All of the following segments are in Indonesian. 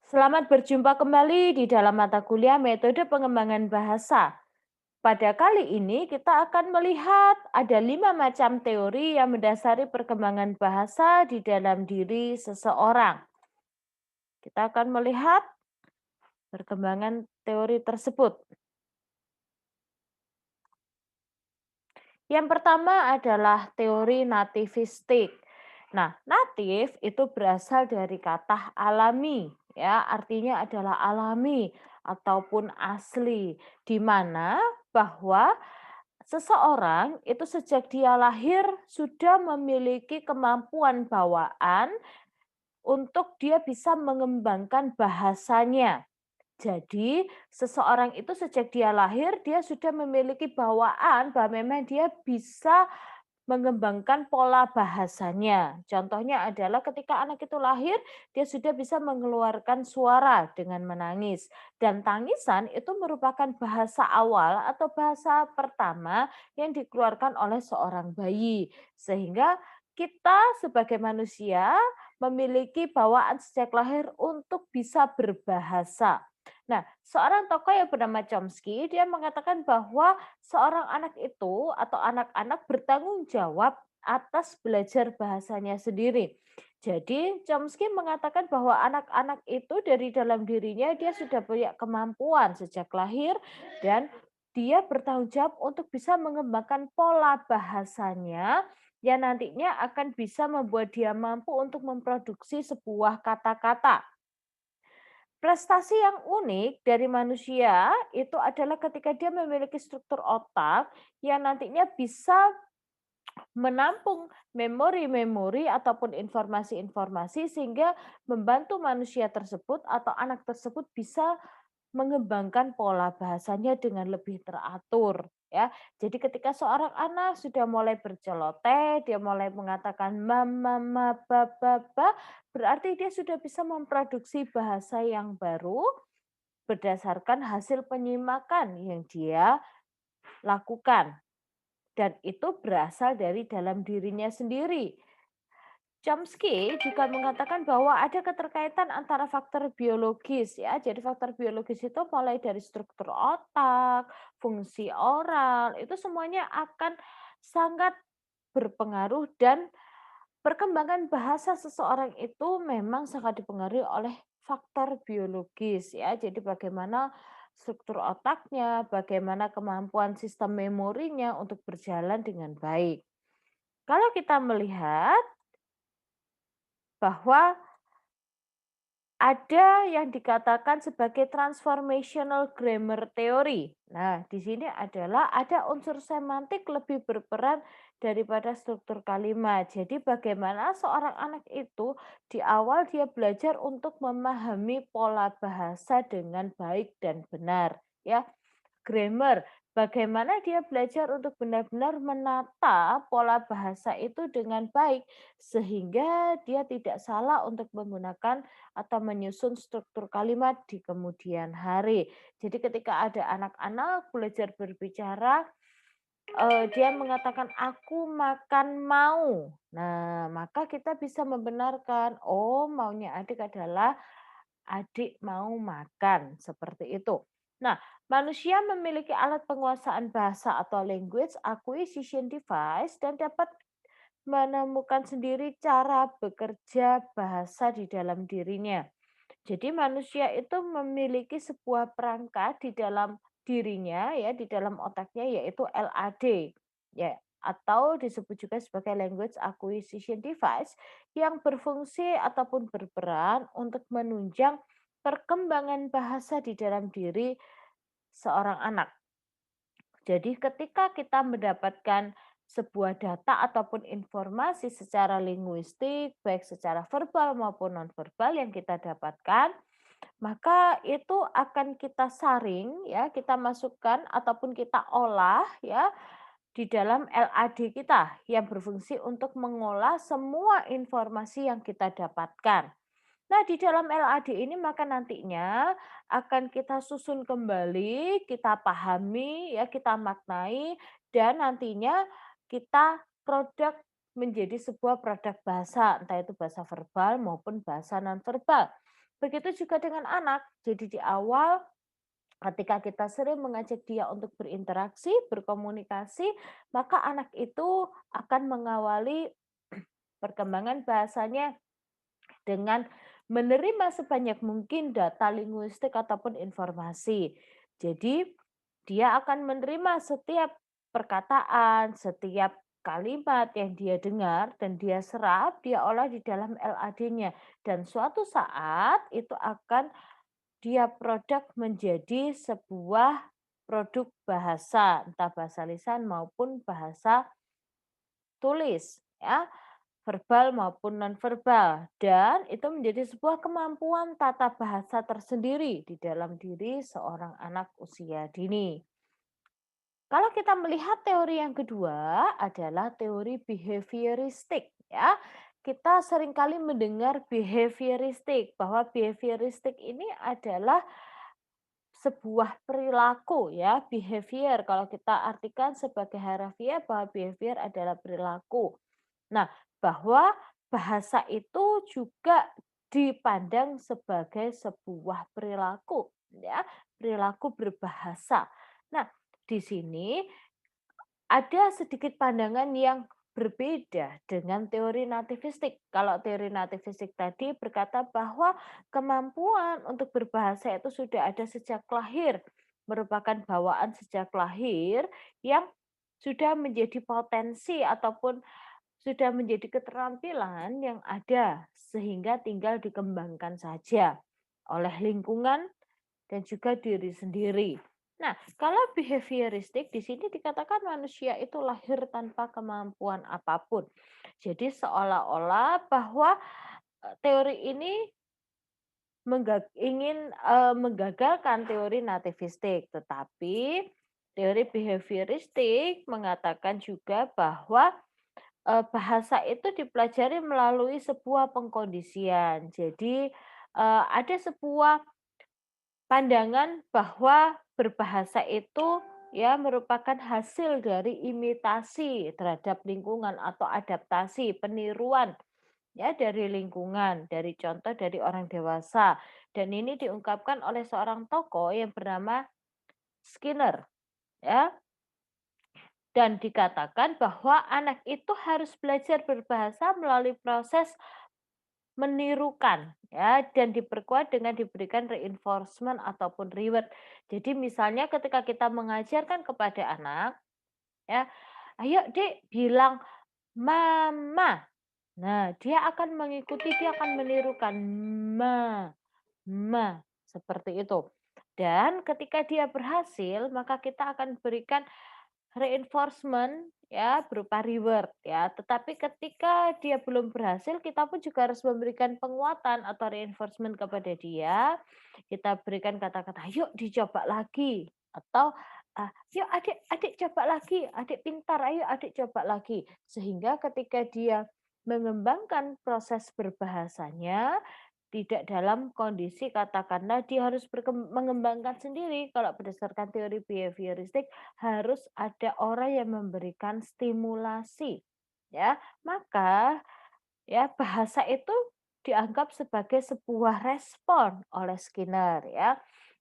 Selamat berjumpa kembali di dalam mata kuliah Metode Pengembangan Bahasa. Pada kali ini kita akan melihat ada 5 macam teori yang mendasari perkembangan bahasa di dalam diri seseorang. Kita akan melihat perkembangan teori tersebut. Yang pertama adalah teori nativistik. Nah, natif itu berasal dari kata alami, ya, artinya adalah alami ataupun asli, di mana bahwa seseorang itu sejak dia lahir sudah memiliki kemampuan bawaan untuk dia bisa mengembangkan bahasanya. Jadi, seseorang itu sejak dia lahir, dia sudah memiliki bawaan bahwa memang dia bisa mengembangkan pola bahasanya. Contohnya adalah ketika anak itu lahir, dia sudah bisa mengeluarkan suara dengan menangis. Dan tangisan itu merupakan bahasa awal atau bahasa pertama yang dikeluarkan oleh seorang bayi. Sehingga kita sebagai manusia memiliki bawaan sejak lahir untuk bisa berbahasa. Nah, seorang tokoh yang bernama Chomsky, dia mengatakan bahwa seorang anak itu atau anak-anak bertanggung jawab atas belajar bahasanya sendiri. Jadi, Chomsky mengatakan bahwa anak-anak itu dari dalam dirinya dia sudah punya kemampuan sejak lahir dan dia bertanggung jawab untuk bisa mengembangkan pola bahasanya yang nantinya akan bisa membuat dia mampu untuk memproduksi sebuah kata-kata. Prestasi yang unik dari manusia itu adalah ketika dia memiliki struktur otak yang nantinya bisa menampung memori-memori ataupun informasi-informasi sehingga membantu manusia tersebut atau anak tersebut bisa mengembangkan pola bahasanya dengan lebih teratur ya. Jadi ketika seorang anak sudah mulai berceloteh, dia mulai mengatakan mama, ma, ba, ba, ba, berarti dia sudah bisa memproduksi bahasa yang baru berdasarkan hasil penyimakan yang dia lakukan. Dan itu berasal dari dalam dirinya sendiri. Chomsky juga mengatakan bahwa ada keterkaitan antara faktor biologis ya. Jadi faktor biologis itu mulai dari struktur otak, fungsi oral, itu semuanya akan sangat berpengaruh dan perkembangan bahasa seseorang itu memang sangat dipengaruhi oleh faktor biologis ya. Jadi bagaimana struktur otaknya, bagaimana kemampuan sistem memorinya untuk berjalan dengan baik. Kalau kita melihat bahwa ada yang dikatakan sebagai transformational grammar theory. Nah, di sini adalah ada unsur semantik lebih berperan daripada struktur kalimat. Jadi bagaimana seorang anak itu di awal dia belajar untuk memahami pola bahasa dengan baik dan benar, ya. Grammar, bagaimana dia belajar untuk benar-benar menata pola bahasa itu dengan baik sehingga dia tidak salah untuk menggunakan atau menyusun struktur kalimat di kemudian hari. Jadi ketika ada anak-anak belajar berbicara, dia mengatakan, "Aku makan mau." Nah, maka kita bisa membenarkan, oh maunya adik adalah adik mau makan, seperti itu. Nah, manusia memiliki alat penguasaan bahasa atau language acquisition device dan dapat menemukan sendiri cara bekerja bahasa di dalam dirinya. Jadi manusia itu memiliki sebuah perangkat di dalam dirinya ya, di dalam otaknya yaitu LAD ya atau disebut juga sebagai language acquisition device yang berfungsi ataupun berperan untuk menunjang perkembangan bahasa di dalam diri seorang anak. Jadi ketika kita mendapatkan sebuah data ataupun informasi secara linguistik, baik secara verbal maupun nonverbal yang kita dapatkan, maka itu akan kita saring ya, kita masukkan ataupun kita olah ya di dalam LAD kita yang berfungsi untuk mengolah semua informasi yang kita dapatkan. Nah, di dalam LAD ini maka nantinya akan kita susun kembali, kita pahami, ya, kita maknai, dan nantinya kita produk menjadi sebuah produk bahasa, entah itu bahasa verbal maupun bahasa nonverbal. Begitu juga dengan anak. Jadi di awal ketika kita sering mengajak dia untuk berinteraksi, berkomunikasi, maka anak itu akan mengawali perkembangan bahasanya dengan menerima sebanyak mungkin data linguistik ataupun informasi. Jadi, dia akan menerima setiap perkataan, setiap kalimat yang dia dengar dan dia serap, dia olah di dalam LAD-nya. Dan suatu saat itu akan dia produk menjadi sebuah produk bahasa, entah bahasa lisan maupun bahasa tulis, ya, verbal maupun nonverbal, dan itu menjadi sebuah kemampuan tata bahasa tersendiri di dalam diri seorang anak usia dini. Kalau kita melihat teori yang kedua adalah teori behavioristik, ya. Kita seringkali mendengar behavioristik, bahwa behavioristik ini adalah sebuah perilaku, ya, behavior kalau kita artikan sebagai harafiah bahwa behavior adalah perilaku. Nah, bahwa bahasa itu juga dipandang sebagai sebuah perilaku, ya, perilaku berbahasa. Nah, di sini ada sedikit pandangan yang berbeda dengan teori nativistik. Kalau teori nativistik tadi berkata bahwa kemampuan untuk berbahasa itu sudah ada sejak lahir, merupakan bawaan sejak lahir yang sudah menjadi potensi ataupun sudah menjadi keterampilan yang ada sehingga tinggal dikembangkan saja oleh lingkungan dan juga diri sendiri. Nah, kalau behavioristik di sini dikatakan manusia itu lahir tanpa kemampuan apapun. Jadi seolah-olah bahwa teori ini ingin menggagalkan teori nativistik, tetapi teori behavioristik mengatakan juga bahwa bahasa itu dipelajari melalui sebuah pengkondisian. Jadi ada sebuah pandangan bahwa berbahasa itu ya merupakan hasil dari imitasi terhadap lingkungan atau adaptasi, peniruan ya dari lingkungan, dari contoh dari orang dewasa. Dan ini diungkapkan oleh seorang tokoh yang bernama Skinner, ya. Dan dikatakan bahwa anak itu harus belajar berbahasa melalui proses menirukan ya dan diperkuat dengan diberikan reinforcement ataupun reward. Jadi misalnya ketika kita mengajarkan kepada anak ya, "Ayo Dek bilang mama." Nah, dia akan mengikuti, dia akan menirukan ma, seperti itu. Dan ketika dia berhasil, maka kita akan berikan reinforcement ya berupa reward ya. Tetapi ketika dia belum berhasil, kita pun juga harus memberikan penguatan atau reinforcement kepada dia. Kita berikan kata-kata, "Yuk dicoba lagi." Atau "Yuk Adik, Adik coba lagi. Adik pintar, ayo Adik coba lagi." Sehingga ketika dia mengembangkan proses berbahasanya, tidak dalam kondisi katakanlah dia harus mengembangkan sendiri. Kalau berdasarkan teori behavioristik harus ada orang yang memberikan stimulasi. Ya, maka ya bahasa itu dianggap sebagai sebuah respon oleh Skinner ya.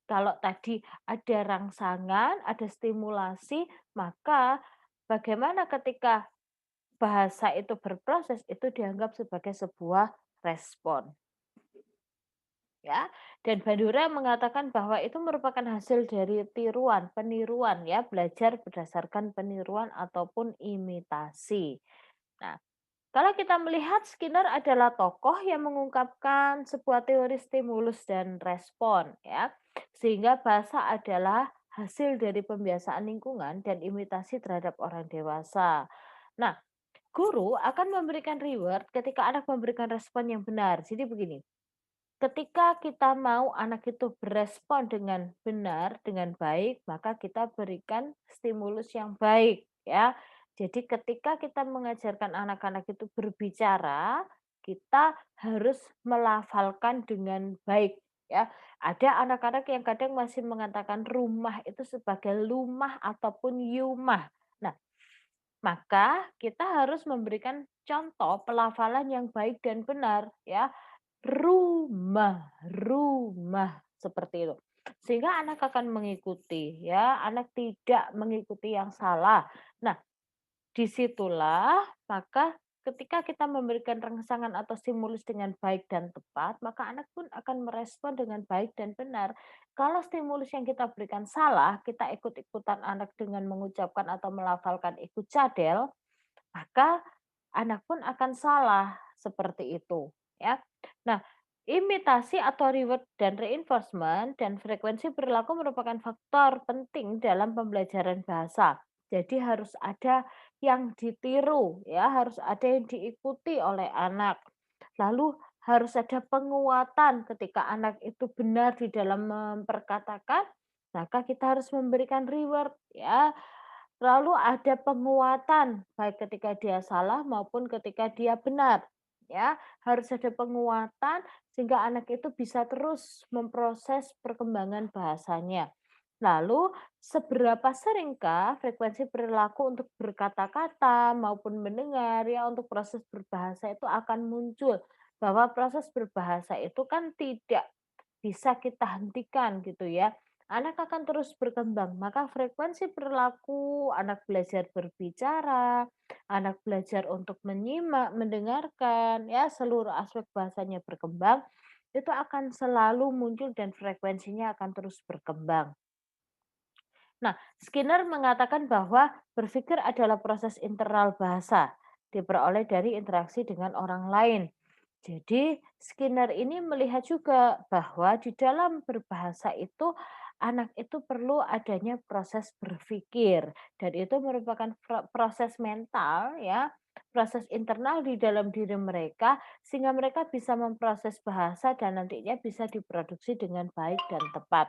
Kalau tadi ada rangsangan, ada stimulasi, maka bagaimana ketika bahasa itu berproses itu dianggap sebagai sebuah respon. Ya, dan Bandura mengatakan bahwa itu merupakan hasil dari tiruan, peniruan ya, belajar berdasarkan peniruan ataupun imitasi. Nah, kalau kita melihat Skinner adalah tokoh yang mengungkapkan sebuah teori stimulus dan respon ya. Sehingga bahasa adalah hasil dari pembiasaan lingkungan dan imitasi terhadap orang dewasa. Nah, guru akan memberikan reward ketika anak memberikan respon yang benar. Jadi begini, ketika kita mau anak itu berespon dengan benar, dengan baik, maka kita berikan stimulus yang baik, ya. Jadi ketika kita mengajarkan anak-anak itu berbicara, kita harus melafalkan dengan baik, ya. Ada anak-anak yang kadang masih mengatakan rumah itu sebagai lumah ataupun yumah. Nah, maka kita harus memberikan contoh pelafalan yang baik dan benar, ya. rumah, rumah, seperti itu. Sehingga anak akan mengikuti ya, anak tidak mengikuti yang salah. Nah, disitulah maka ketika kita memberikan rangsangan atau stimulus dengan baik dan tepat, maka anak pun akan merespon dengan baik dan benar. Kalau stimulus yang kita berikan salah, kita ikut-ikutan anak dengan mengucapkan atau melafalkan ikut cadel, maka anak pun akan salah, seperti itu, ya. Nah, imitasi atau reward dan reinforcement dan frekuensi perilaku merupakan faktor penting dalam pembelajaran bahasa. Jadi harus ada yang ditiru, ya, harus ada yang diikuti oleh anak. Lalu harus ada penguatan ketika anak itu benar di dalam memperkatakan, maka kita harus memberikan reward, ya. Lalu ada penguatan baik ketika dia salah maupun ketika dia benar, ya. Harus ada penguatan sehingga anak itu bisa terus memproses perkembangan bahasanya. Lalu seberapa seringkah frekuensi perilaku untuk berkata-kata maupun mendengar ya untuk proses berbahasa itu akan muncul. Bahwa proses berbahasa itu kan tidak bisa kita hentikan gitu ya. Anak akan terus berkembang, maka frekuensi perilaku, anak belajar berbicara, anak belajar untuk menyimak, mendengarkan, ya seluruh aspek bahasanya berkembang, itu akan selalu muncul dan frekuensinya akan terus berkembang. Nah, Skinner mengatakan bahwa berpikir adalah proses internal bahasa, diperoleh dari interaksi dengan orang lain. Jadi, Skinner ini melihat juga bahwa di dalam berbahasa itu anak itu perlu adanya proses berpikir dan itu merupakan proses mental ya, proses internal di dalam diri mereka sehingga mereka bisa memproses bahasa dan nantinya bisa diproduksi dengan baik dan tepat.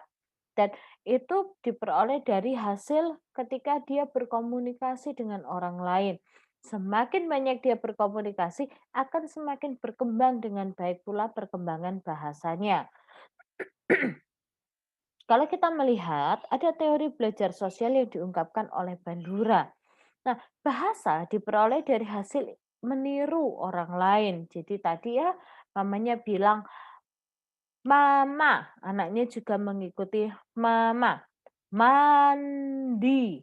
Dan itu diperoleh dari hasil ketika dia berkomunikasi dengan orang lain. Semakin banyak dia berkomunikasi, akan semakin berkembang dengan baik pula perkembangan bahasanya. Kalau kita melihat, ada teori belajar sosial yang diungkapkan oleh Bandura. Nah, bahasa diperoleh dari hasil meniru orang lain. Jadi tadi ya, mamanya bilang, mama, anaknya juga mengikuti mama. Mandi,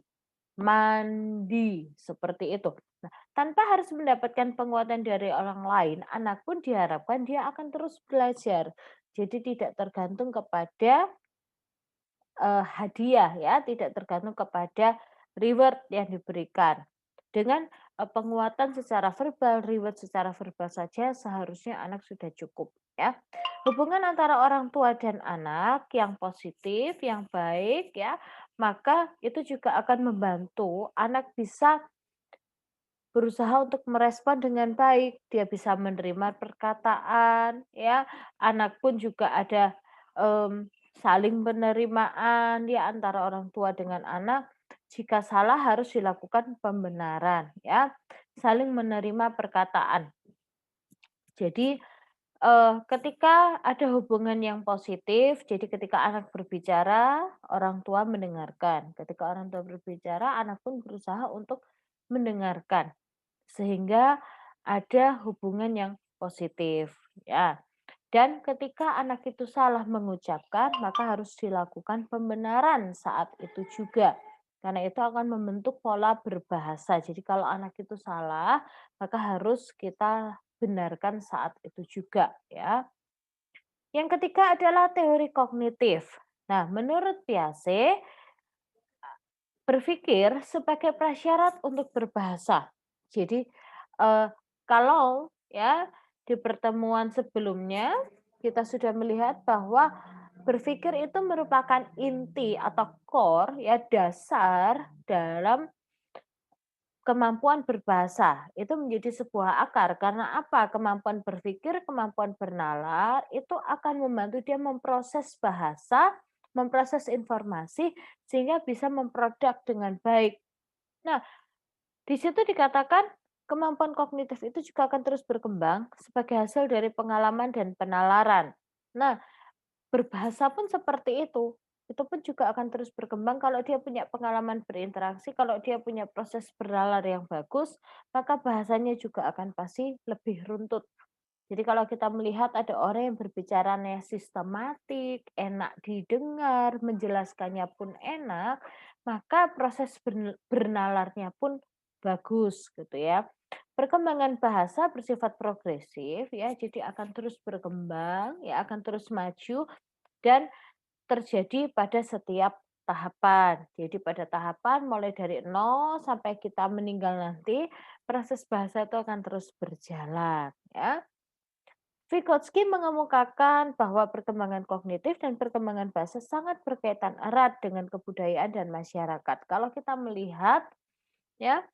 mandi, seperti itu. Nah, tanpa harus mendapatkan penguatan dari orang lain, anak pun diharapkan dia akan terus belajar. Jadi tidak tergantung kepada hadiah ya, tidak tergantung kepada reward yang diberikan. Dengan penguatan secara verbal, reward secara verbal saja seharusnya anak sudah cukup ya. Hubungan antara orang tua dan anak yang positif, yang baik ya, maka itu juga akan membantu anak bisa berusaha untuk merespon dengan baik, dia bisa menerima perkataan, ya. Anak pun juga ada, saling penerimaan ya antara orang tua dengan anak. Jika salah harus dilakukan pembenaran, ya. Saling menerima perkataan. Jadi, ketika ada hubungan yang positif, jadi ketika anak berbicara, orang tua mendengarkan. Ketika orang tua berbicara, anak pun berusaha untuk mendengarkan. Sehingga ada hubungan yang positif, ya. Dan ketika anak itu salah mengucapkan, maka harus dilakukan pembenaran saat itu juga. Karena itu akan membentuk pola berbahasa. Jadi kalau anak itu salah, maka harus kita benarkan saat itu juga, ya. Yang ketiga adalah teori kognitif. Nah, menurut Piaget, berpikir sebagai prasyarat untuk berbahasa. Jadi, kalau ya di pertemuan sebelumnya kita sudah melihat bahwa berpikir itu merupakan inti atau core ya dasar dalam kemampuan berbahasa. Itu menjadi sebuah akar karena apa? Kemampuan berpikir, kemampuan bernalar itu akan membantu dia memproses bahasa, memproses informasi sehingga bisa memproduk dengan baik. Nah, di situ dikatakan kemampuan kognitif itu juga akan terus berkembang sebagai hasil dari pengalaman dan penalaran. Nah, berbahasa pun seperti itu. Itu pun juga akan terus berkembang kalau dia punya pengalaman berinteraksi, kalau dia punya proses bernalar yang bagus, maka bahasanya juga akan pasti lebih runtut. Jadi kalau kita melihat ada orang yang berbicaranya sistematik, enak didengar, menjelaskannya pun enak, maka proses bernalarnya pun bagus gitu ya. Perkembangan bahasa bersifat progresif ya, jadi akan terus berkembang, ya akan terus maju dan terjadi pada setiap tahapan. Jadi pada tahapan mulai dari nol sampai kita meninggal nanti, proses bahasa itu akan terus berjalan ya. Vygotsky mengemukakan bahwa perkembangan kognitif dan perkembangan bahasa sangat berkaitan erat dengan kebudayaan dan masyarakat. Kalau kita melihat ya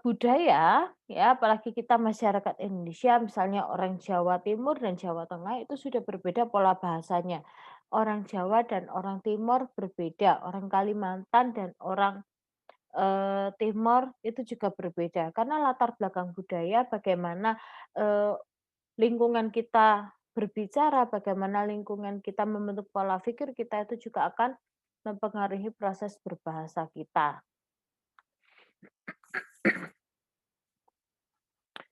budaya ya apalagi kita masyarakat Indonesia misalnya orang Jawa Timur dan Jawa Tengah itu sudah berbeda pola bahasanya. Orang Jawa dan orang Timur berbeda, orang Kalimantan dan orang Timur itu juga berbeda karena latar belakang budaya bagaimana eee, lingkungan kita berbicara, bagaimana lingkungan kita membentuk pola pikir kita itu juga akan mempengaruhi proses berbahasa kita.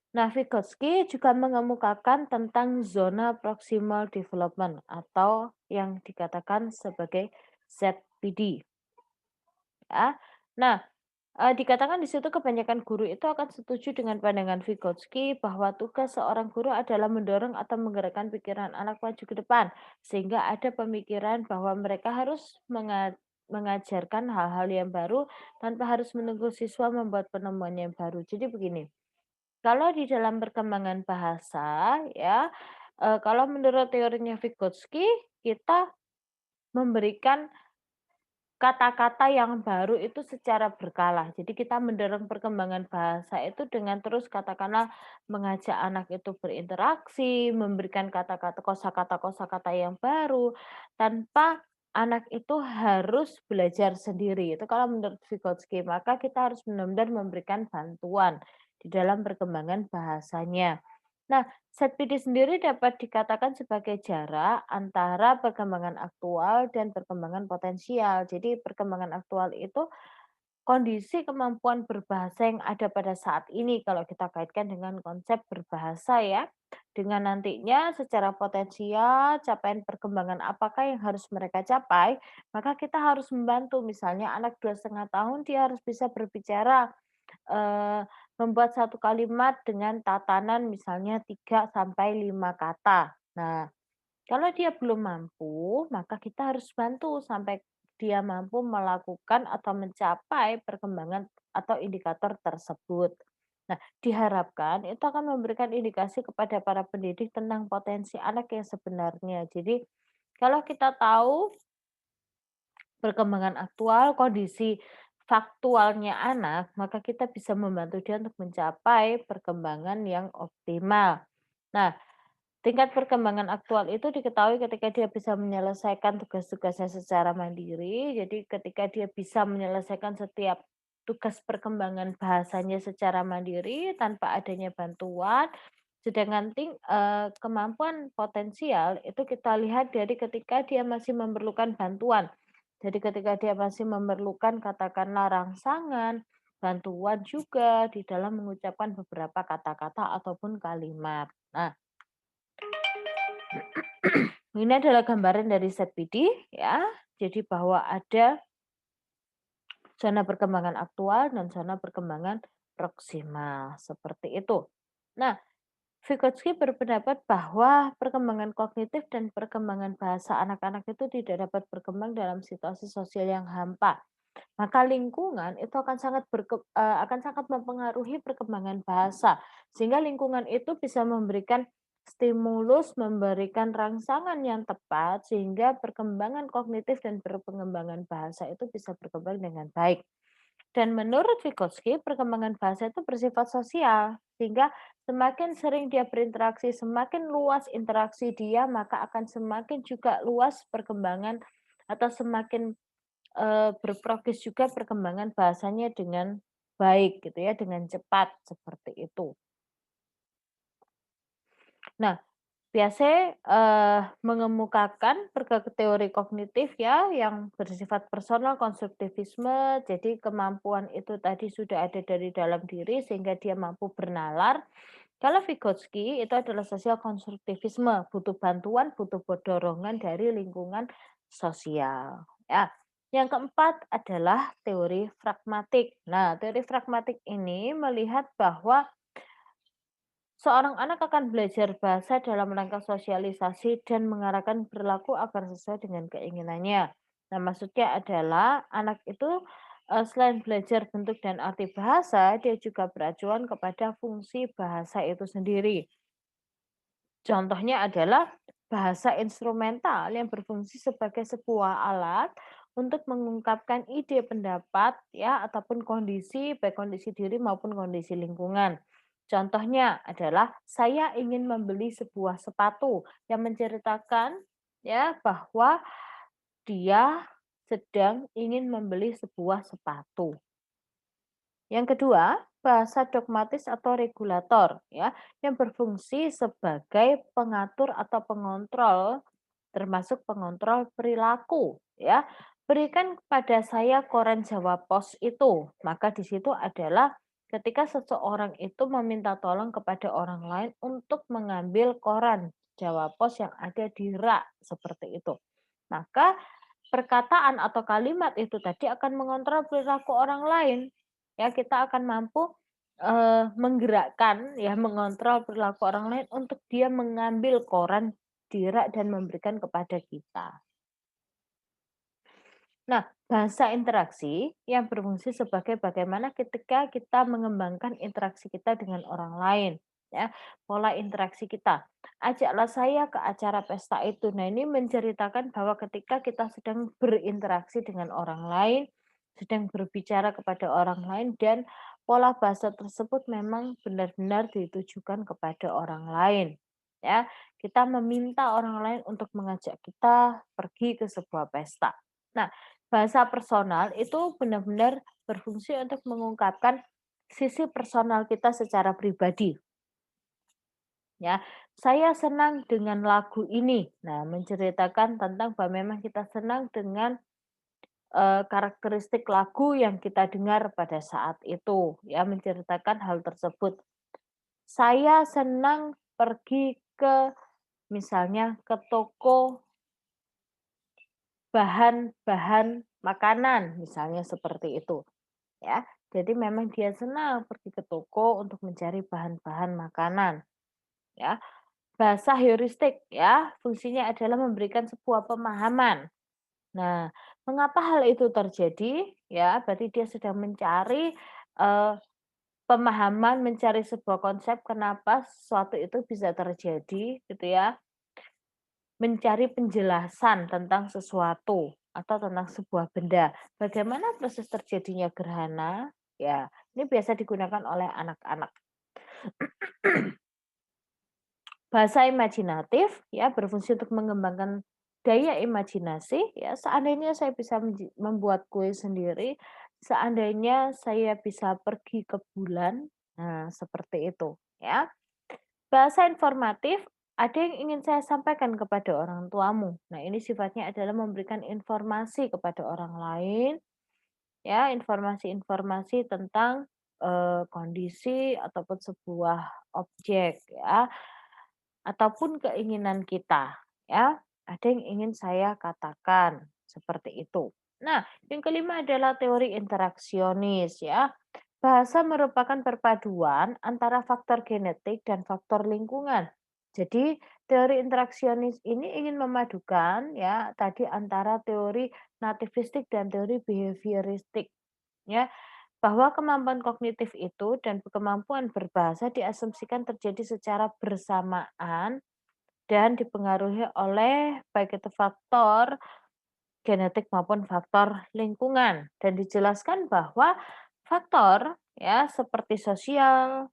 Nah, Vygotsky juga mengemukakan tentang zona proximal development atau yang dikatakan sebagai ZPD. Ya. Nah, dikatakan di situ kebanyakan guru itu akan setuju dengan pandangan Vygotsky bahwa tugas seorang guru adalah mendorong atau menggerakkan pikiran anak maju ke depan, sehingga ada pemikiran bahwa mereka harus mengajarkan hal-hal yang baru tanpa harus menunggu siswa membuat penemuan yang baru. Jadi begini, kalau di dalam perkembangan bahasa ya, kalau menurut teorinya Vygotsky, kita memberikan kata-kata yang baru itu secara berkala. Jadi kita mendorong perkembangan bahasa itu dengan terus katakanlah mengajak anak itu berinteraksi, memberikan kosakata yang baru, tanpa anak itu harus belajar sendiri. Itu kalau menurut Vygotsky, maka kita harus benar-benar memberikan bantuan di dalam perkembangan bahasanya. Nah, ZPD sendiri dapat dikatakan sebagai jarak antara perkembangan aktual dan perkembangan potensial. Jadi perkembangan aktual itu kondisi kemampuan berbahasa yang ada pada saat ini kalau kita kaitkan dengan konsep berbahasa ya. Dengan nantinya secara potensial capaian perkembangan apakah yang harus mereka capai, maka kita harus membantu. Misalnya anak 2,5 tahun dia harus bisa berbicara eee, membuat satu kalimat dengan tatanan misalnya 3 sampai 5 kata. Nah, kalau dia belum mampu, maka kita harus bantu sampai dia mampu melakukan atau mencapai perkembangan atau indikator tersebut. Nah, diharapkan itu akan memberikan indikasi kepada para pendidik tentang potensi anak yang sebenarnya. Jadi, kalau kita tahu perkembangan aktual, kondisi faktualnya anak, maka kita bisa membantu dia untuk mencapai perkembangan yang optimal. Nah, tingkat perkembangan aktual itu diketahui ketika dia bisa menyelesaikan tugas-tugasnya secara mandiri. Jadi ketika dia bisa menyelesaikan setiap tugas perkembangan bahasanya secara mandiri tanpa adanya bantuan. Sedangkan kemampuan potensial itu kita lihat dari ketika dia masih memerlukan bantuan. Jadi ketika dia masih memerlukan katakanlah rangsangan, bantuan juga di dalam mengucapkan beberapa kata-kata ataupun kalimat. Nah, ini adalah gambaran dari ZPD ya. Jadi bahwa ada zona perkembangan aktual dan zona perkembangan proksimal seperti itu. Nah, Vygotsky berpendapat bahwa perkembangan kognitif dan perkembangan bahasa anak-anak itu tidak dapat berkembang dalam situasi sosial yang hampa. Maka lingkungan itu akan sangat mempengaruhi perkembangan bahasa, sehingga lingkungan itu bisa memberikan stimulus, memberikan rangsangan yang tepat, sehingga perkembangan kognitif dan perkembangan bahasa itu bisa berkembang dengan baik. Dan menurut Vygotsky, perkembangan bahasa itu bersifat sosial, sehingga semakin sering dia berinteraksi, semakin luas interaksi dia, maka akan semakin juga luas perkembangan atau semakin berprogres juga perkembangan bahasanya dengan baik gitu ya, dengan cepat seperti itu. Nah, biasanya, mengemukakan teori kognitif ya yang bersifat personal konstruktivisme, jadi kemampuan itu tadi sudah ada dari dalam diri sehingga dia mampu bernalar. Kalau Vygotsky itu adalah sosial konstruktivisme, butuh bantuan, butuh dorongan dari lingkungan sosial. Ya. Yang keempat adalah teori pragmatik. Nah, teori pragmatik ini melihat bahwa seorang anak akan belajar bahasa dalam rangka sosialisasi dan mengarahkan perilaku agar sesuai dengan keinginannya. Nah, maksudnya adalah anak itu selain belajar bentuk dan arti bahasa, dia juga beracuan kepada fungsi bahasa itu sendiri. Contohnya adalah bahasa instrumental yang berfungsi sebagai sebuah alat untuk mengungkapkan ide, pendapat, ya, ataupun kondisi, baik kondisi diri maupun kondisi lingkungan. Contohnya adalah saya ingin membeli sebuah sepatu yang menceritakan ya bahwa dia sedang ingin membeli sebuah sepatu. Yang kedua, bahasa dogmatis atau regulator ya, yang berfungsi sebagai pengatur atau pengontrol termasuk pengontrol perilaku ya. Berikan kepada saya koran Jawa Pos itu. Maka di situ adalah ketika seseorang itu meminta tolong kepada orang lain untuk mengambil koran Jawa Pos yang ada di rak seperti itu. Maka perkataan atau kalimat itu tadi akan mengontrol perilaku orang lain. Ya, kita akan mampu menggerakkan ya, mengontrol perilaku orang lain untuk dia mengambil koran di rak dan memberikan kepada kita. Nah, bahasa interaksi yang berfungsi sebagai bagaimana ketika kita mengembangkan interaksi kita dengan orang lain, ya, pola interaksi kita. Ajaklah saya ke acara pesta itu. Nah, ini menceritakan bahwa ketika kita sedang berinteraksi dengan orang lain, sedang berbicara kepada orang lain dan pola bahasa tersebut memang benar-benar ditujukan kepada orang lain. Ya, kita meminta orang lain untuk mengajak kita pergi ke sebuah pesta. Nah, bahasa personal itu benar-benar berfungsi untuk mengungkapkan sisi personal kita secara pribadi. Ya, saya senang dengan lagu ini. Nah, menceritakan tentang bahwa memang kita senang dengan karakteristik lagu yang kita dengar pada saat itu. Ya, menceritakan hal tersebut. Saya senang pergi ke misalnya ke toko bahan-bahan makanan, misalnya seperti itu. Ya, jadi memang dia senang pergi ke toko untuk mencari bahan-bahan makanan, ya. Bahasa heuristik ya, fungsinya adalah memberikan sebuah pemahaman. Nah, mengapa hal itu terjadi? Ya, berarti dia sedang mencari pemahaman, mencari sebuah konsep kenapa sesuatu itu bisa terjadi, gitu ya. Mencari penjelasan tentang sesuatu atau tentang sebuah benda. Bagaimana proses terjadinya gerhana? Ya, ini biasa digunakan oleh anak-anak. Bahasa imajinatif ya berfungsi untuk mengembangkan daya imajinasi ya. Seandainya saya bisa membuat kue sendiri, seandainya saya bisa pergi ke bulan, nah seperti itu ya. Bahasa informatif, ada yang ingin saya sampaikan kepada orang tuamu. Nah, ini sifatnya adalah memberikan informasi kepada orang lain, ya, informasi-informasi tentang kondisi ataupun sebuah objek, ya, ataupun keinginan kita, ya. Ada yang ingin saya katakan seperti itu. Nah, yang kelima adalah teori interaksionis, ya. Bahasa merupakan perpaduan antara faktor genetik dan faktor lingkungan. Jadi, teori interaksionis ini ingin memadukan ya tadi antara teori nativistik dan teori behavioristik ya, bahwa kemampuan kognitif itu dan kemampuan berbahasa diasumsikan terjadi secara bersamaan dan dipengaruhi oleh baik itu faktor genetik maupun faktor lingkungan dan dijelaskan bahwa faktor ya seperti sosial,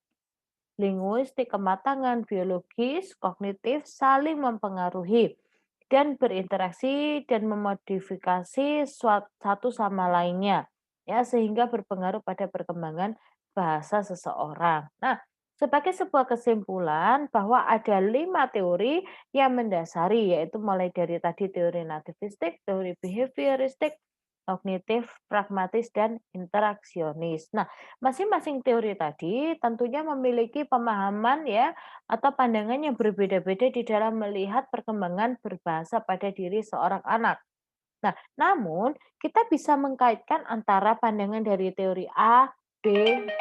linguistik, kematangan biologis, kognitif saling mempengaruhi dan berinteraksi dan memodifikasi satu sama lainnya ya sehingga berpengaruh pada perkembangan bahasa seseorang. Nah, sebagai sebuah kesimpulan bahwa ada 5 teori yang mendasari yaitu mulai dari tadi teori nativistik, teori behavioristik, kognitif, pragmatis, dan interaksionis. Nah, masing-masing teori tadi tentunya memiliki pemahaman ya atau pandangan yang berbeda-beda di dalam melihat perkembangan berbahasa pada diri seorang anak. Nah, namun kita bisa mengkaitkan antara pandangan dari teori A, B,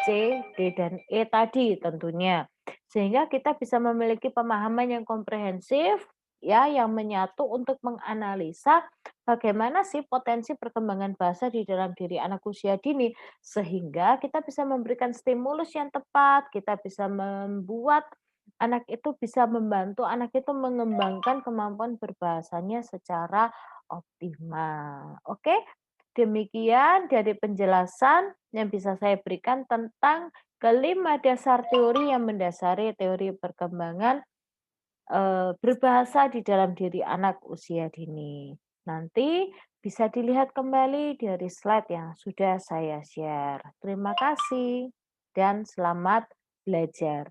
C, D, dan E tadi tentunya. Sehingga kita bisa memiliki pemahaman yang komprehensif ya yang menyatu untuk menganalisa bagaimana sih potensi perkembangan bahasa di dalam diri anak usia dini sehingga kita bisa memberikan stimulus yang tepat, kita bisa membuat anak itu bisa membantu anak itu mengembangkan kemampuan berbahasanya secara optimal. Oke, demikian dari penjelasan yang bisa saya berikan tentang kelima dasar teori yang mendasari teori perkembangan berbahasa di dalam diri anak usia dini. Nanti bisa dilihat kembali dari slide yang sudah saya share. Terima kasih dan selamat belajar.